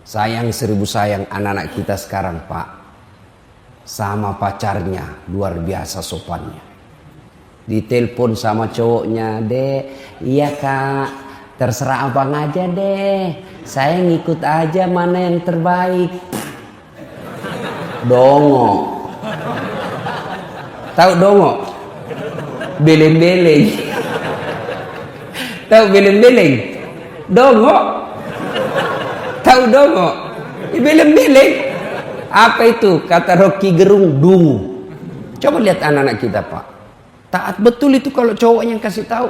Sayang seribu sayang anak-anak kita sekarang, Pak. Sama pacarnya luar biasa sopannya. Ditelepon sama cowoknya, "Dek, iya Kak, terserah abang aja deh. Saya ngikut aja mana yang terbaik." Dongo. Tahu dongo? Beleng-beleng. Tahu beleng-beleng? Dongo. Tahu dongo? Beleng-beleng. Apa itu? Kata Rocky Gerung, dungu. Coba lihat anak-anak kita, Pak. Taat betul itu kalau cowoknya yang kasih tahu.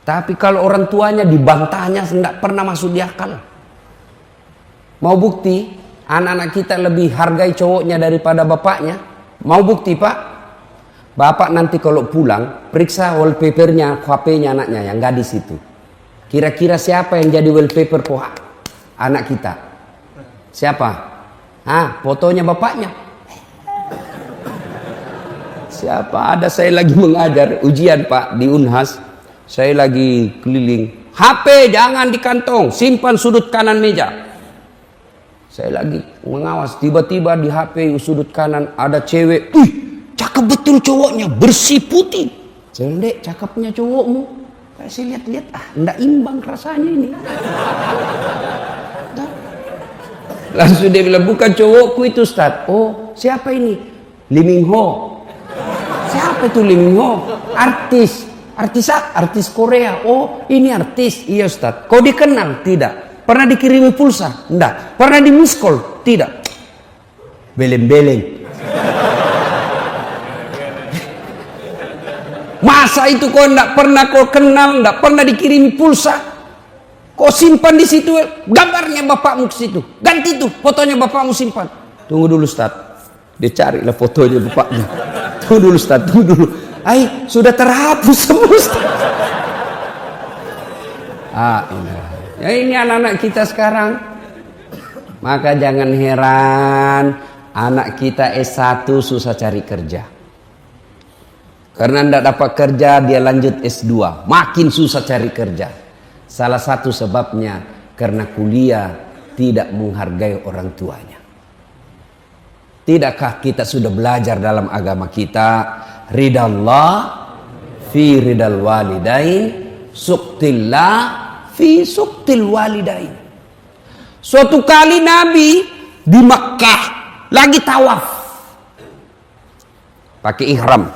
Tapi kalau orang tuanya dibantahnya tidak pernah masuk di akal. Mau bukti? Anak-anak kita lebih hargai cowoknya daripada bapaknya. Mau bukti, Pak? Bapak nanti kalau pulang periksa wallpapernya HP-nya anaknya yang gadis itu. Kira-kira siapa yang jadi wallpaper anak kita? Siapa? Fotonya bapaknya. Siapa? Ada saya lagi mengajar ujian, Pak, di Unhas. Saya lagi keliling. HP jangan di kantong, simpan sudut kanan meja. Saya lagi mengawas, tiba-tiba di HP sudut kanan ada cewek. Cakep betul cowoknya, bersih putih. Saya bilang, "Dek, cakepnya cowokmu." Saya lihat-lihat, enggak imbang rasanya ini. Langsung dia bilang, "Bukan cowokku itu, Ustaz." "Oh, siapa ini?" "Lee Min Ho." "Siapa itu Lee Min Ho?" "Artis." Artis Korea." "Oh, ini artis." "Iya, Ustaz." "Kau dikenal?" "Tidak." "Pernah dikirimi pulsa?" "Enggak." "Pernah di miss call?" "Tidak." Beleng-beleng. Masa itu kau enggak pernah kau kenal, enggak pernah dikirimi pulsa? Kau simpan di situ gambarnya bapakmu ke situ. Ganti tuh fotonya bapakmu simpan. "Tunggu dulu, Ustaz." Dia carilah fotonya bapaknya. "Tunggu dulu, Ustaz, tunggu dulu." Sudah terhapus semua, Ustaz. Ya ini anak-anak kita sekarang. Maka jangan heran anak kita S1 susah cari kerja. Karena tidak dapat kerja dia lanjut S2. Makin susah cari kerja. Salah satu sebabnya karena kuliah tidak menghargai orang tuanya. Tidakkah kita sudah belajar dalam agama kita? Ridallah fi ridal walidain, suktillah fi suktil walidain. Suatu kali Nabi di Makkah lagi tawaf pakai ihram.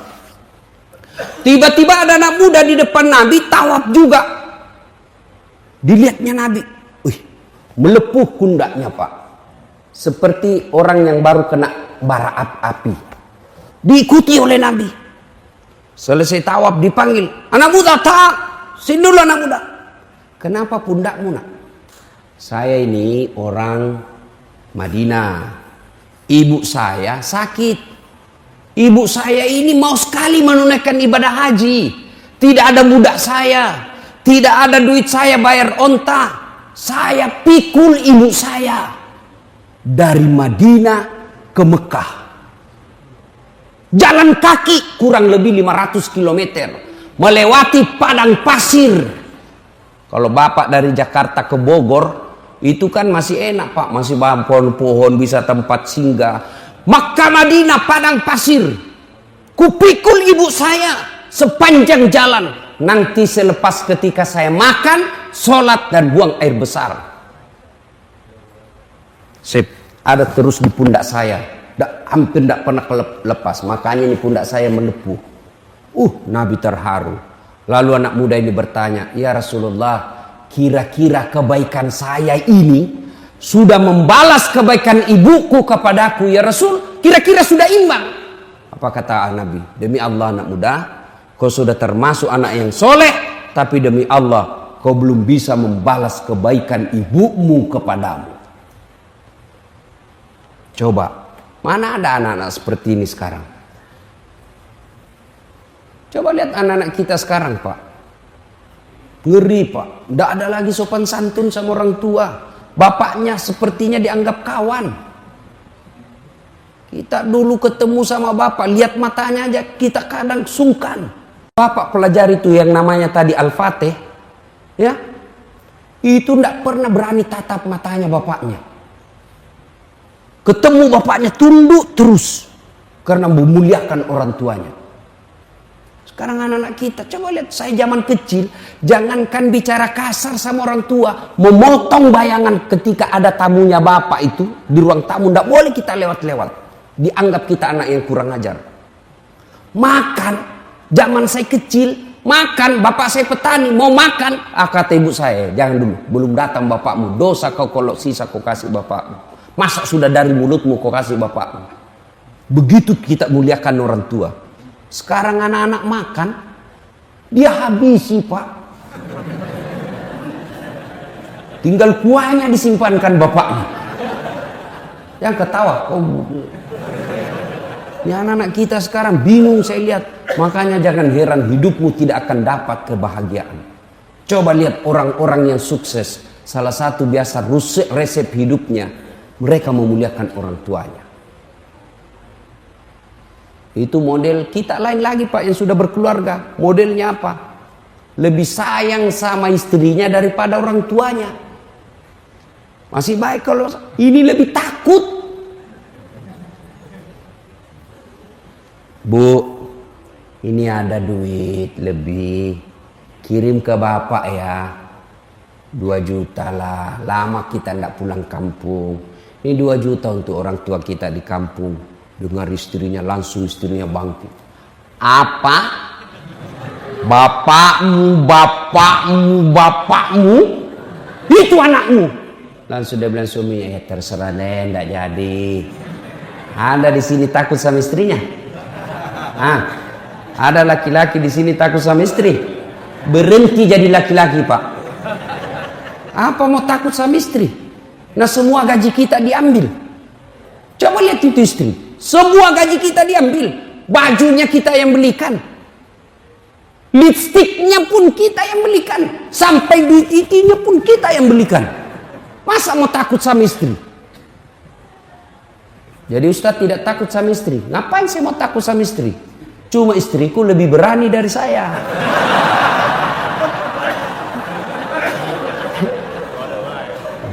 Tiba-tiba ada anak muda di depan Nabi tawaf juga. Dilihatnya Nabi, melepuh pundaknya, Pak. Seperti orang yang baru kena bara api. Diikuti oleh Nabi. Selesai tawaf dipanggil, "Anak muda, tak, sini dulu anak muda." "Kenapa pundakmu, nak?" "Saya ini orang Madinah. Ibu saya sakit. Ibu saya ini mau sekali menunaikan ibadah haji. Tidak ada budak saya. Tidak ada duit saya bayar onta. Saya pikul ibu saya dari Madinah ke Mekah. Jalan kaki kurang lebih 500 km. Melewati padang pasir. Kalau bapak dari Jakarta ke Bogor, itu kan masih enak, Pak. Masih pohon-pohon, bisa tempat singgah. Makkah Madinah padang pasir. Kupikul ibu saya sepanjang jalan. Nanti selepas ketika saya makan, sholat dan buang air besar. Ada terus di pundak saya. Hampir tidak pernah lepas. Makanya ini pundak saya melepuh. Nabi terharu. Lalu anak muda ini bertanya, "Ya Rasulullah, kira-kira kebaikan saya ini sudah membalas kebaikan ibuku kepadaku, ya Rasul? Kira-kira sudah imbang?" Apa kata Nabi? "Demi Allah anak muda, kau sudah termasuk anak yang soleh. Tapi demi Allah, kau belum bisa membalas kebaikan ibumu kepadamu." Coba, mana ada anak-anak seperti ini sekarang? Coba lihat anak-anak kita sekarang, Pak. Ngeri, Pak. Tidak ada lagi sopan santun sama orang tua. Bapaknya sepertinya dianggap kawan. Kita dulu ketemu sama bapak, lihat matanya aja kita kadang sungkan. Bapak pelajari itu yang namanya tadi Al-Fatih, ya. itu tidak pernah berani tatap matanya bapaknya. Ketemu bapaknya tunduk terus karena memuliakan orang tuanya. Sekarang anak-anak kita, coba lihat saya zaman kecil, jangankan bicara kasar sama orang tua, memotong bayangan ketika ada tamunya bapak itu di ruang tamu, tidak boleh kita lewat-lewat. Dianggap kita anak yang kurang ajar. Makan, zaman saya kecil, makan, bapak saya petani, mau makan, kata ibu saya, jangan dulu, belum datang bapakmu, dosa kau kalau sisa kau kasih bapakmu. Masa sudah dari mulutmu kau kasih bapakmu. Begitu kita muliakan orang tua. Sekarang anak-anak makan, dia habisi pak. Tinggal kuahnya disimpankan bapaknya. Yang ketawa, ya anak-anak kita sekarang bingung saya lihat. Makanya jangan heran hidupmu tidak akan dapat kebahagiaan. Coba lihat orang-orang yang sukses. Salah satu biasa resep hidupnya, mereka memuliakan orang tuanya. Itu model kita. Lain lagi pak yang sudah berkeluarga. Modelnya apa? Lebih sayang sama istrinya daripada orang tuanya. Masih baik kalau ini lebih takut. Bu, ini ada duit lebih, kirim ke bapak ya, 2 juta lah. Lama kita tidak pulang kampung. Ini 2 juta untuk orang tua kita di kampung. Dengar istrinya, langsung istrinya bangkit. Apa? Bapakmu? Itu anakmu. Langsung dia bilang suaminya, ya terserah deh, tidak jadi. Ada di sini takut sama istrinya? Ada laki-laki di sini takut sama istri? Berhenti jadi laki-laki pak. Apa mau takut sama istri? Nah semua gaji kita diambil. Coba lihat itu istri. Semua gaji kita diambil. Bajunya kita yang belikan. Lipstiknya pun kita yang belikan. Sampai duit itinya pun kita yang belikan. Masa mau takut sama istri? Jadi Ustadz tidak takut sama istri. Ngapain saya mau takut sama istri? Cuma istriku lebih berani dari saya.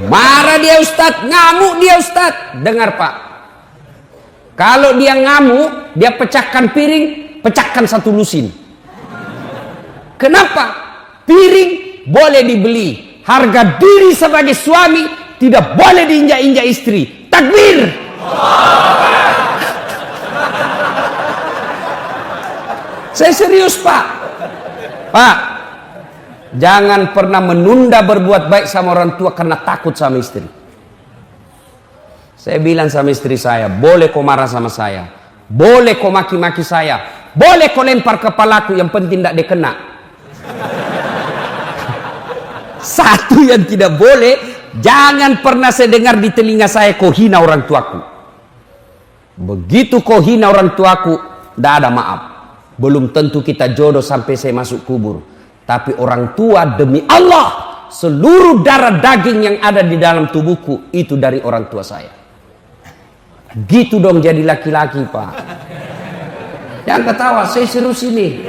Marah dia Ustadz, ngamuk dia Ustadz. Dengar pak, kalau dia ngamuk, dia pecahkan piring, pecahkan 1 lusin. Kenapa? Piring boleh dibeli. Harga diri sebagai suami tidak boleh diinjak-injak istri. Takbir! Saya serius pak. Pak, jangan pernah menunda berbuat baik sama orang tua karena takut sama istri. Saya bilang sama istri saya, boleh kau marah sama saya, boleh kau maki-maki saya, boleh kau lempar kepalaku, yang penting tidak dikena. Satu yang tidak boleh, jangan pernah saya dengar di telinga saya kau hina orang tuaku. Begitu kau hina orang tuaku, tidak ada maaf. Belum tentu kita jodoh sampai saya masuk kubur. Tapi orang tua demi Allah, seluruh darah daging yang ada di dalam tubuhku itu dari orang tua saya. Gitu dong jadi laki-laki pak. Jangan ketawa, saya serius ini.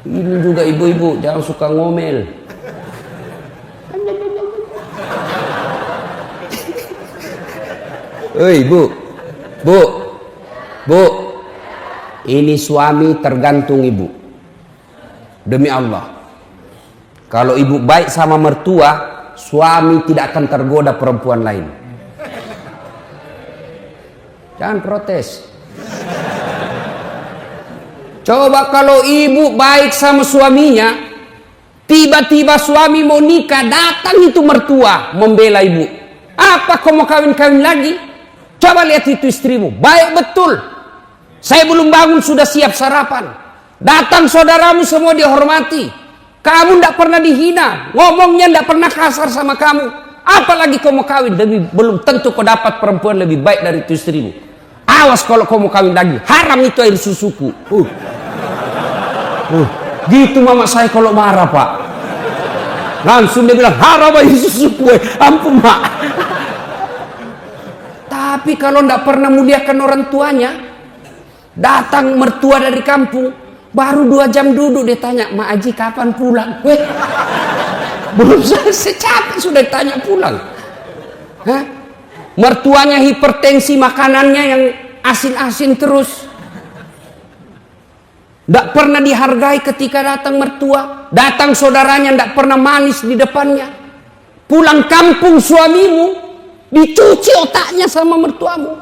Ini juga ibu-ibu, jangan suka ngomel. Hei bu, ini suami tergantung ibu. Demi Allah, kalau ibu baik sama mertua, suami tidak akan tergoda perempuan lain. Jangan protes. Coba kalau ibu baik sama suaminya, tiba-tiba suami mau nikah, datang itu mertua membela ibu. Apa kau mau kawin-kawin lagi? Coba lihat itu istrimu, baik betul. Saya belum bangun sudah siap sarapan. Datang saudaramu semua dihormati. Kamu tidak pernah dihina, ngomongnya tidak pernah kasar sama kamu. Apalagi kau mau kawin, belum tentu kau dapat perempuan lebih baik dari itu istrimu. Awas kalau kau mau kawin lagi, haram itu air susuku. Gitu mama saya kalau marah pak. Langsung dia bilang haram air susuku. Ampun mak. Tapi kalau tidak pernah muliakan orang tuanya, datang mertua dari kampung, Baru 2 jam duduk dia tanya, Mak Haji kapan pulang? Weh, belum selesai capek sudah ditanya pulang. Hah? Mertuanya hipertensi, makanannya yang asin-asin terus. Tidak pernah dihargai ketika datang mertua. Datang saudaranya tidak pernah manis di depannya. Pulang kampung suamimu dicuci otaknya sama mertuamu.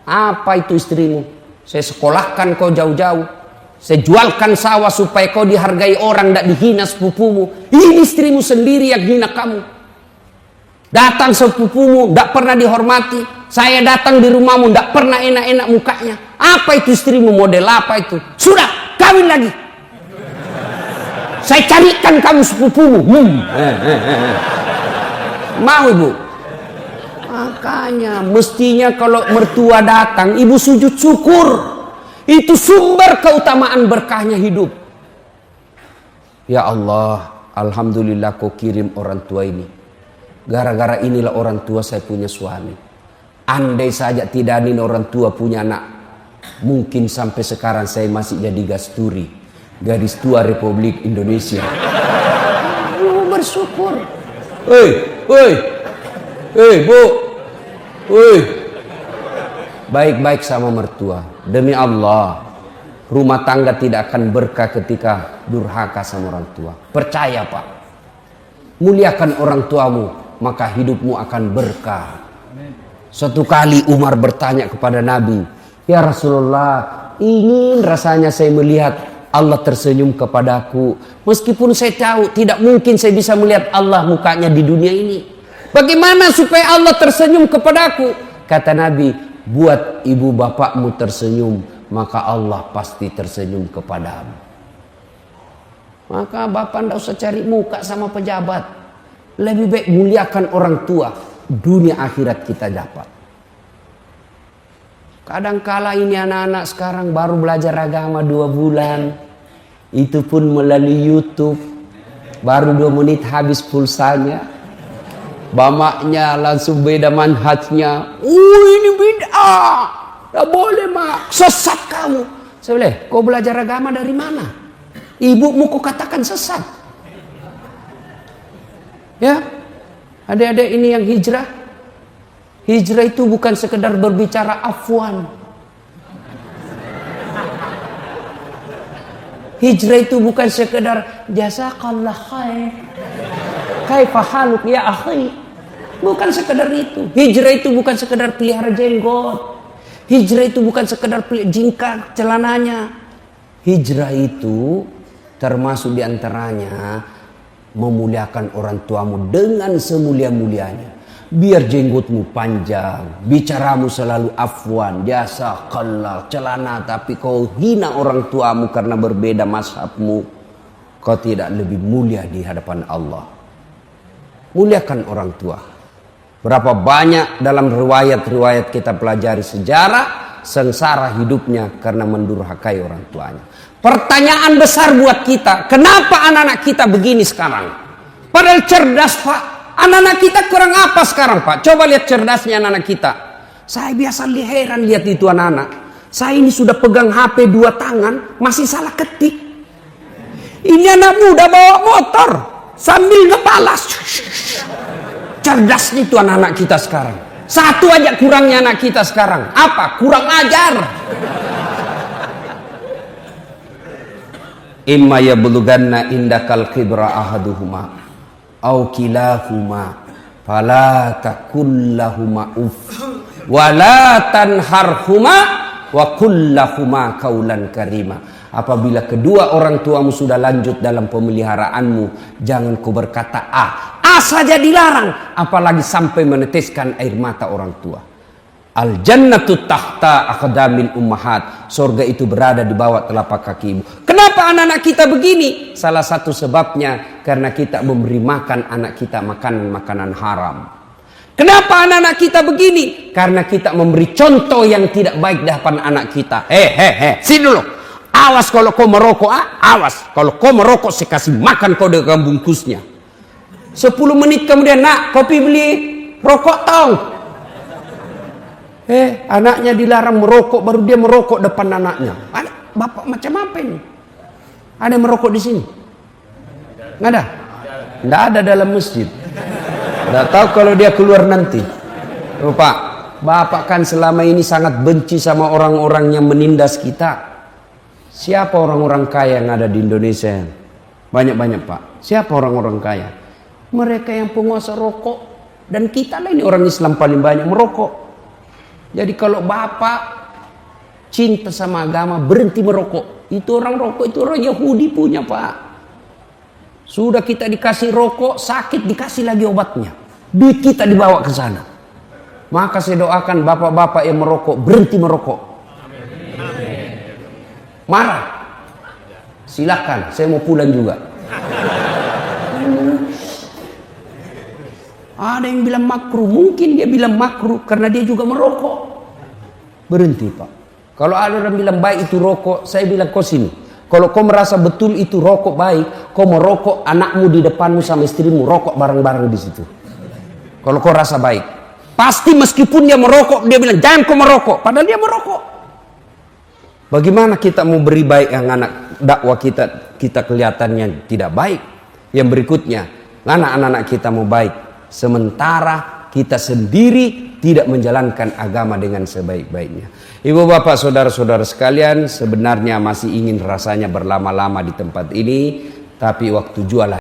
Apa itu istrimu? Saya sekolahkan kau jauh-jauh. Saya jualkan sawah supaya kau dihargai orang, tidak dihina sepupumu. Ini istrimu sendiri yang hina kamu. Datang sepupumu tidak pernah dihormati. Saya datang di rumahmu tidak pernah enak-enak mukanya. Apa itu istrimu? Model apa itu? Sudah, kawin lagi. Saya carikan kamu sepupumu. Mau ibu? Makanya mestinya kalau mertua datang, ibu sujud syukur. Itu sumber keutamaan berkahnya hidup. Ya Allah, alhamdulillah kau kirim orang tua ini. Gara-gara inilah orang tua saya punya suami. Andai saja tidak ini orang tua punya anak, mungkin sampai sekarang saya masih jadi gasturi, gadis tua Republik Indonesia. Bersyukur. Bu, baik-baik sama mertua. Demi Allah, rumah tangga tidak akan berkah ketika durhaka sama orang tua. Percaya Pak, muliakan orang tuamu, maka hidupmu akan berkah. Suatu kali Umar bertanya kepada Nabi, ya Rasulullah, ingin rasanya saya melihat Allah tersenyum kepadaku. Meskipun saya tahu tidak mungkin saya bisa melihat Allah mukanya di dunia ini. Bagaimana supaya Allah tersenyum kepadaku? Kata Nabi, buat ibu bapakmu tersenyum, maka Allah pasti tersenyum kepadamu. Maka bapak tidak usah cari muka sama pejabat. Lebih baik muliakan orang tua. Dunia akhirat kita dapat. Kadangkala ini anak-anak sekarang baru belajar agama 2 bulan. Itu pun melalui YouTube. Baru 2 menit habis pulsanya. Bamaknya langsung beda manhajnya. Ini bid'ah. Tak boleh mak. Sesat kamu. Saya bilang, kau belajar agama dari mana? Ibumu kau katakan sesat. Ya, adik-adik ini yang hijrah. Hijrah itu bukan sekedar berbicara afwan. Hijrah itu bukan sekedar jazakallah khair. Kaifa haluk ya akhi. Bukan sekedar itu. Hijrah itu bukan sekedar pelihara jenggot. Hijrah itu bukan sekedar jingkar celananya. Hijrah itu termasuk diantaranya memuliakan orang tuamu dengan semulia-mulianya. Biar jenggotmu panjang, bicaramu selalu afwan, jazakallah, celana, tapi kau hina orang tuamu karena berbeda mazhabmu, kau tidak lebih mulia di hadapan Allah. Muliakan orang tua. Berapa banyak dalam riwayat-riwayat kita pelajari sejarah sengsara hidupnya karena mendurhakai orang tuanya. Pertanyaan besar buat kita, kenapa anak-anak kita begini sekarang? Padahal cerdas Pak. Anak-anak kita kurang apa sekarang Pak? Coba lihat cerdasnya anak-anak kita. Saya biasa heran lihat itu anak-anak. Saya ini sudah pegang HP 2 tangan, masih salah ketik. Ini anak muda bawa motor sambil ngebalas. Cerdasnya itu anak-anak kita sekarang. Satu aja kurangnya anak kita sekarang. Apa? Kurang ajar. Imma yablughanna indakal kibra ahaduhuma au kilahuma fala takul lahuma uff wa la tanharhuma wa qul lahuma qaulan karima. Apabila kedua orang tuamu sudah lanjut dalam pemeliharaanmu, jangan kau berkata A saja dilarang, apalagi sampai meneteskan air mata orang tua. Al jannatu tahta aqdamil ummahat. Surga itu berada di bawah telapak kaki ibu. Kenapa anak-anak kita begini? Salah satu sebabnya karena kita memberi makan anak kita makanan haram. Kenapa anak-anak kita begini? Karena kita memberi contoh yang tidak baik di hadapan anak kita. Sini dulu. Awas kalau kau merokok, awas. Kalau kau merokok saya kasih makan kau dengan bungkusnya. 10 menit kemudian, nak kopi beli rokok tong. Anaknya dilarang merokok, baru dia merokok depan anaknya. Bapak macam apa ini? Ada yang merokok di sini? Nggak ada? Nggak ada dalam masjid. Nggak tahu kalau dia keluar nanti. Oh, Pak, Bapak kan selama ini sangat benci sama orang-orang yang menindas kita. Siapa orang-orang kaya yang ada di Indonesia? Banyak-banyak, Pak. Siapa orang-orang kaya? Mereka yang penguasa rokok. Dan kita lah ini orang Islam paling banyak merokok. Jadi kalau Bapak cinta sama agama, berhenti merokok. Itu orang rokok, itu orang Yahudi punya, Pak. Sudah kita dikasih rokok, sakit dikasih lagi obatnya. Duit kita dibawa ke sana. Maka saya doakan bapak-bapak yang merokok berhenti merokok. Marah? Silakan, saya mau pulang juga. Ada yang bilang makruh, mungkin dia bilang makruh karena dia juga merokok. Berhenti, Pak. Kalau ada orang bilang baik itu rokok, saya bilang kau sini. Kalau kau merasa betul itu rokok baik, kau mau rokok anakmu di depanmu sama istrimu, rokok bareng-bareng di situ. Kalau kau rasa baik. Pasti meskipun dia merokok, dia bilang jangan kau merokok. Padahal dia merokok. Bagaimana kita mau beri baik yang anak dakwah kita kelihatannya tidak baik. Yang berikutnya, anak-anak kita mau baik. Sementara kita sendiri tidak menjalankan agama dengan sebaik-baiknya. Ibu bapak saudara-saudara sekalian, sebenarnya masih ingin rasanya berlama-lama di tempat ini. Tapi waktu jualan